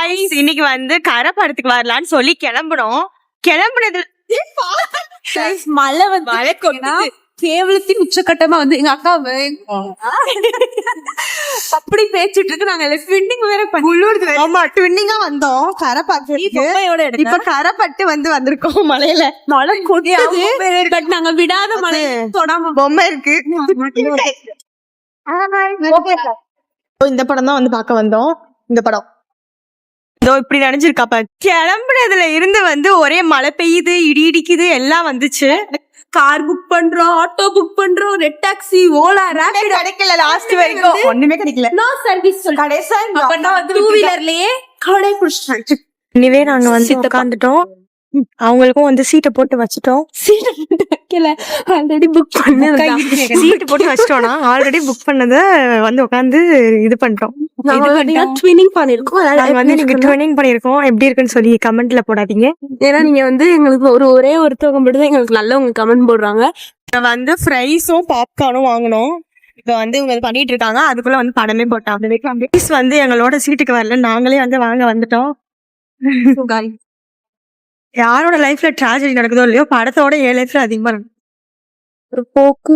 guys, இன்னைக்கு வந்து கரை படத்துக்கு வரலான்னு சொல்லி கிளம்புனது மழை வந்து மழை கொண்டு கேவலத்தின் உச்சக்கட்டமா வந்து எங்க அக்கா அப்படி பேசிட்டு இருக்கு. நாங்க ட்வின்னிங் வேற ட்வின்னிங்கா வந்தோம் கரை பார்த்து. இப்ப கரை பட்டு வந்திருக்கோம். மழையில மழை கொட்டியது. பட் நாங்க விடாத மழை தொடாம பொம்மை இருக்கு. இந்த படம் தான் வந்து பார்க்க வந்தோம். இந்த படம் இதோ இப்படி நினைச்சிருக்காப்ப. கிளம்புனதுல இருந்து வந்து ஒரே மழை பெய்யுது, இடி இடிக்குது, எல்லாம் வந்துச்சு. கார் புக் பண்றோம், ஆட்டோ புக் பண்றோம், ரெட் டாக்ஸி, ஓலா, ரேபிட் கிடைக்கல. லாஸ்ட் வரைக்கும் ஒண்ணுமே கிடைக்கல. நோ சர்வீஸ் கடைசா டூ வீலர்லயே கடை புடிச்சிட்டாங்க. இனிவே நாங்க வந்து உட்காந்துட்டோம். அவங்களுக்கும் வந்து சீட்டை போட்டு வச்சுட்டோம். ஆல்ரெடி புக் பண்ணது. சீட்டு போட்டு வச்சிட்டோம்னா ஆல்ரெடி புக் பண்ணத வந்து உட்காந்து இது பண்ணிட்டோம். ட்வின்னிங் பண்ணிருக்கோம். ட்வின்னிங் பண்ணிருக்கோம். எப்படி இருக்குன்னு சொல்லி கமெண்ட்ல போடாதீங்க. ஏன்னா நீங்க வந்து எங்களுக்கு ஒரே ஒருத்தவங்க மட்டும் தான் எங்களுக்கு நல்லவங்க கமெண்ட் போடுறாங்க. வந்து ஃப்ரைஸும் பாப்கார்னும் வாங்கணும். இப்ப வந்து இவங்க பண்ணிட்டு இருக்காங்க. அதுக்குள்ள வந்து படமே போட்டாங்க. வந்து எங்களோட சீட்டுக்கு வரல. நாங்களே வந்து வாங்க வந்துட்டோம். யாரோட லைஃப்ல ட்ராஜடி நடக்குதோ இல்லையோ, படத்தோட என் லைஃப்ல அதிகமா ஒரு போக்கு.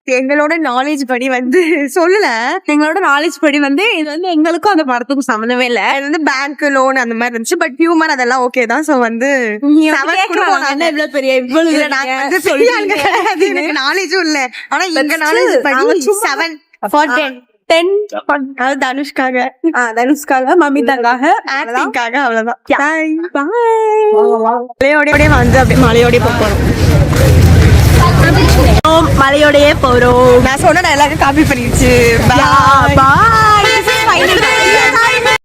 எங்களோட நாலேஜ் படி வந்து சொல்லல. எங்களோட நாலேஜ் படி வந்து இது வந்து எங்களுக்கும் அந்த படத்துக்கும் சம்மந்தமே இல்ல. இது வந்து பேங்க் லோன் அந்த மாதிரி இருந்துச்சு. பட் ஹியூமர் அதெல்லாம் ஓகே தான். சோ வந்து இவ்வளவு பெரிய எனக்கு நாலேஜும் இல்ல. ஆனா எங்க நாலேஜ் படி 7 for 10 அது தனுஷ்காக, மமிதாக்காக, ஆக்டிங்காக. அவ்வளவுதான். மலையோடய வந்து அப்படியே மலையோடய போறோம். மலையோடயே போறோம். நான் சொன்ன எல்லாருக்கும் காப்பி பண்ணிடுச்சு. பாய்.